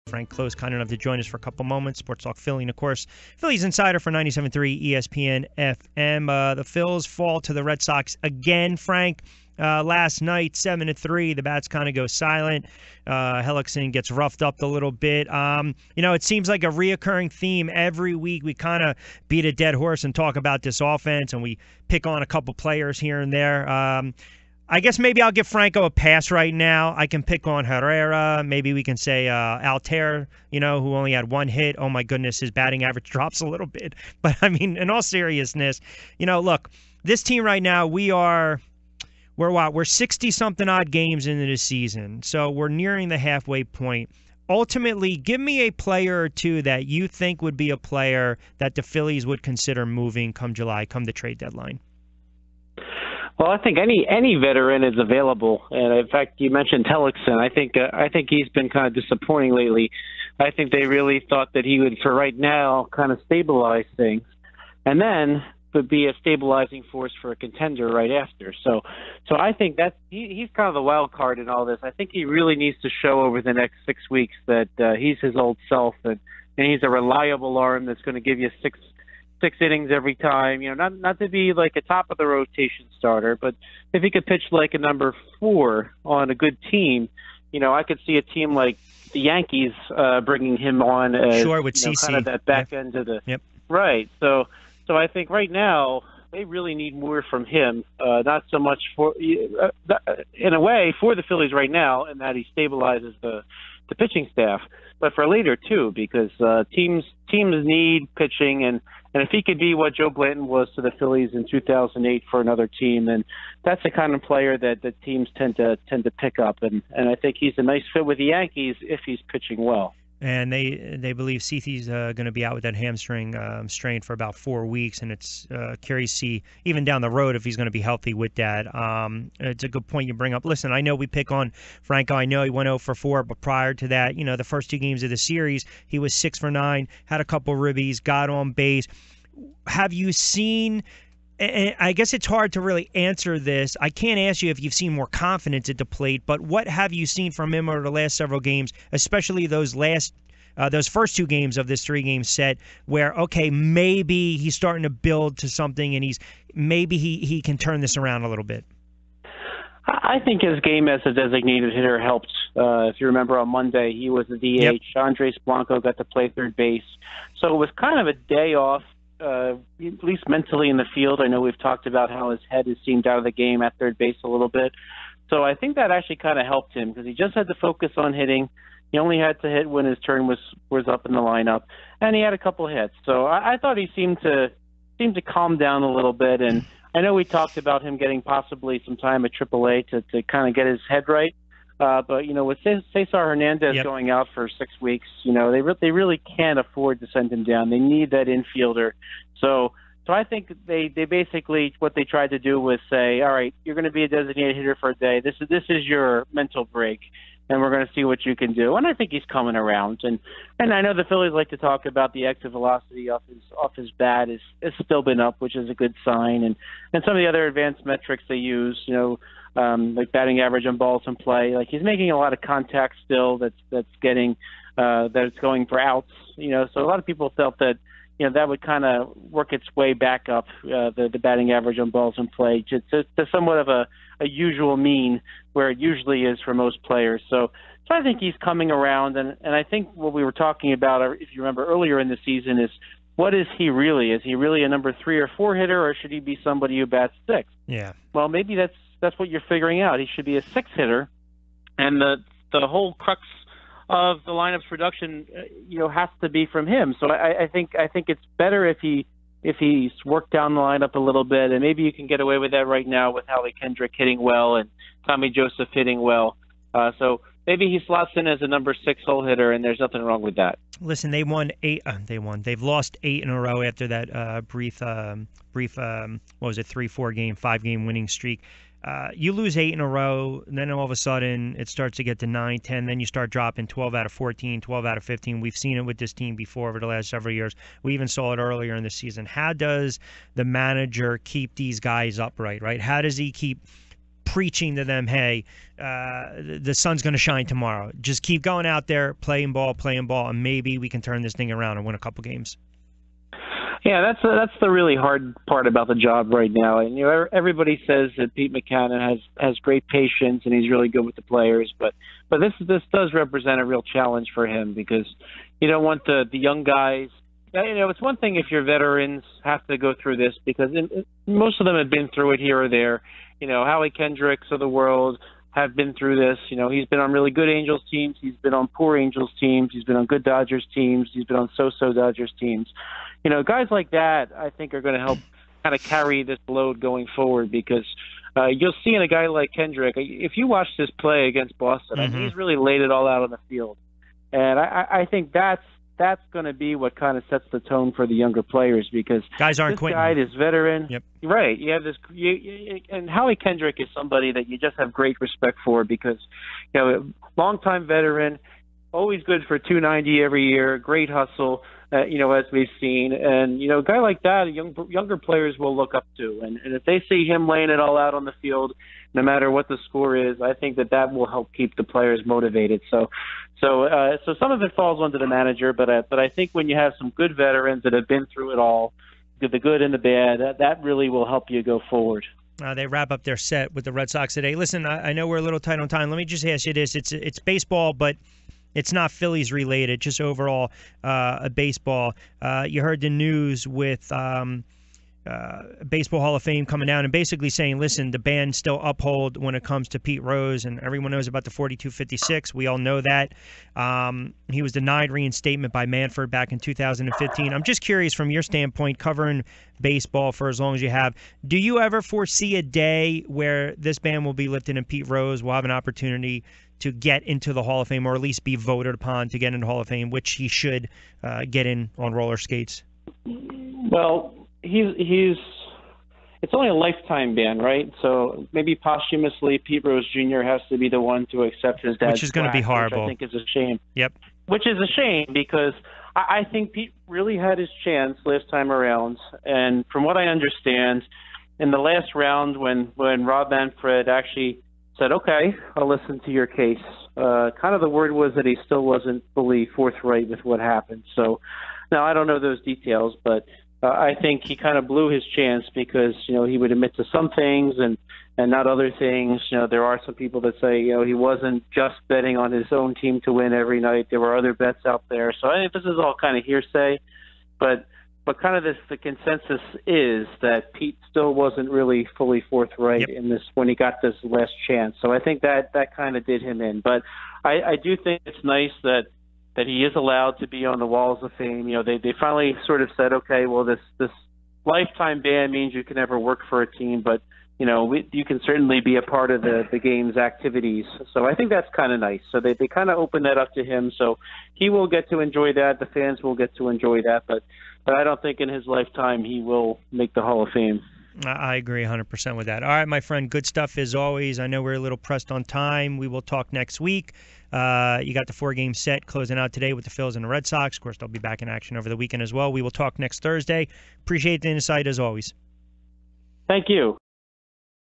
Frank Klose, kind enough to join us for a couple moments. Sports Talk Philly, and of course, Phillies Insider for 97.3 ESPN FM. The Phils fall to the Red Sox again, Frank. Last night, 7-3, the bats kind of go silent. Hellickson gets roughed up a little bit. It seems like a reoccurring theme every week. We kind of beat a dead horse and talk about this offense, and we pick on a couple players here and there. I guess maybe I'll give Franco a pass right now. I can pick on Herrera. Maybe we can say Altair, who only had one hit. Oh, my goodness, his batting average drops a little bit. But, I mean, in all seriousness, look, this team right now, we're 60-something odd games into the season. So we're nearing the halfway point. Ultimately, give me a player or two that you think would be a player that the Phillies would consider moving come July, come the trade deadline. Well, I think any veteran is available, and in fact, you mentioned Hellickson. I think he's been kind of disappointing lately. I think they really thought that he would, for right now, kind of stabilize things, and then would be a stabilizing force for a contender right after. So I think he's kind of the wild card in all this. I think he really needs to show over the next 6 weeks that he's his old self, and he's a reliable arm that's going to give you six innings every time, not to be like a top of the rotation starter, but if he could pitch like a number 4 on a good team, I could see a team like the Yankees bringing him on as with CC. Kind of that back end of the right. So I think right now they really need more from him, not so much for in a way for the Phillies right now, in that he stabilizes the pitching staff, but for later too, because teams need pitching, and if he could be what Joe Blanton was to the Phillies in 2008 for another team, then that's the kind of player that the teams tend to pick up, and I think he's a nice fit with the Yankees if he's pitching well. And they believe Cethi's going to be out with that hamstring strain for about 4 weeks, and it's curious to see even down the road if he's going to be healthy with that. It's a good point you bring up. Listen, I know we pick on Franco. I know he went 0 for 4, but prior to that, the first 2 games of the series, he was 6 for 9, had a couple ribbies, got on base. Have you seen? And I guess it's hard to really answer this. I can't ask you if you've seen more confidence at the plate, but what have you seen from him over the last several games, especially those first 2 games of this 3-game set, where maybe he's starting to build to something, and maybe he can turn this around a little bit. I think his game as a designated hitter helped. If you remember, on Monday he was the DH. Yep. Andres Blanco got to play third base, so it was kind of a day off. At least mentally in the field. I know we've talked about how his head has seemed out of the game at third base a little bit. So I think that actually kind of helped him, because he just had to focus on hitting. He only had to hit when his turn was up in the lineup, and he had a couple hits. So I thought he seemed to calm down a little bit. And I know we talked about him getting possibly some time at AAA to kind of get his head right. But with Cesar Hernandez going out for 6 weeks, they really can't afford to send him down. They need that infielder. So I think they basically, what they tried to do was say, all right, you're going to be a designated hitter for a day. This is your mental break, and we're going to see what you can do. And I think he's coming around. And I know the Phillies like to talk about the exit velocity off his bat is still been up, which is a good sign. And some of the other advanced metrics they use, like batting average on balls in play, like he's making a lot of contact still. That's getting that's going for outs. So a lot of people felt that that would kind of work its way back up, the batting average on balls in play to somewhat of a usual mean where it usually is for most players. So I think he's coming around, and I think what we were talking about, if you remember earlier in the season, is what is he really? Is he really a number 3 or 4 hitter, or should he be somebody who bats 6? Yeah. Well, maybe that's what you're figuring out. He should be a 6 hitter, and the whole crux of the lineup's production, has to be from him. So I think it's better if he's worked down the lineup a little bit, and maybe you can get away with that right now with Howie Kendrick hitting well and Tommy Joseph hitting well. So maybe he slots in as a number 6 hole hitter, and there's nothing wrong with that. Listen, they won 8. They've lost 8 in a row after that brief 3-4 game, 5-game winning streak. You lose 8 in a row, and then all of a sudden it starts to get to 9, 10, then you start dropping 12 out of 14, 12 out of 15. We've seen it with this team before over the last several years. We even saw it earlier in the season. How does the manager keep these guys upright, right? How does he keep preaching to them, hey, the sun's going to shine tomorrow. Just keep going out there, playing ball, and maybe we can turn this thing around and win a couple games. Yeah, that's the really hard part about the job right now. And everybody says that Pete Mackanin has great patience and he's really good with the players, but this does represent a real challenge for him, because you don't want the young guys. It's one thing if your veterans have to go through this, because most of them have been through it here or there. Howie Kendricks of the world have been through this. He's been on really good Angels teams. He's been on poor Angels teams. He's been on good Dodgers teams. He's been on so-so Dodgers teams. Guys like that, I think, are going to help kind of carry this load going forward, because you'll see in a guy like Kendrick, if you watch this play against Boston, I mean, he's really laid it all out on the field. And I think that's going to be what kind of sets the tone for the younger players, because guys aren't this guy, this veteran, yep. Right? You have this, and Howie Kendrick is somebody that you just have great respect for, because longtime veteran, always good for 290 every year, great hustle, as we've seen, and a guy like that, younger players will look up to, and if they see him laying it all out on the field, no matter what the score is, I think that will help keep the players motivated. So some of it falls onto the manager, but I think when you have some good veterans that have been through it all, the good and the bad, that really will help you go forward. They wrap up their set with the Red Sox today. Listen, I know we're a little tight on time. Let me just ask you this: it's baseball, but it's not Phillies related, just overall baseball. You heard the news with Baseball Hall of Fame coming down and basically saying, listen, the ban still uphold when it comes to Pete Rose, and everyone knows about the 42-56. We all know that. He was denied reinstatement by Manfred back in 2015. I'm just curious, from your standpoint, covering baseball for as long as you have, do you ever foresee a day where this ban will be lifted and Pete Rose will have an opportunity to get into the Hall of Fame, or at least be voted upon to get into the Hall of Fame, which he should get in on roller skates? Well, it's only a lifetime ban, right? So maybe posthumously, Pete Rose Jr. has to be the one to accept his dad's, which is going to be horrible. Which I think is a shame. Yep. Which is a shame, because I think Pete really had his chance last time around, and from what I understand, in the last round when Rob Manfred actually said, okay, I'll listen to your case, kind of the word was that he still wasn't fully forthright with what happened. So now I don't know those details, but I think he kind of blew his chance, because he would admit to some things and not other things. There are some people that say he wasn't just betting on his own team to win every night. There were other bets out there. So I think this is all kind of hearsay, but kind of the consensus is that Pete still wasn't really fully forthright in this when he got this last chance. So I think that kind of did him in. But I do think it's nice that he is allowed to be on the walls of fame. They finally sort of said, okay, well, this lifetime ban means you can never work for a team, but you can certainly be a part of the game's activities. So I think that's kind of nice. So they kind of opened that up to him. So he will get to enjoy that. The fans will get to enjoy that. But I don't think in his lifetime he will make the Hall of Fame. I agree 100% with that. All right, my friend, good stuff as always. I know we're a little pressed on time. We will talk next week. You got the 4-game set closing out today with the Phillies and the Red Sox. Of course, they'll be back in action over the weekend as well. We will talk next Thursday. Appreciate the insight as always. Thank you.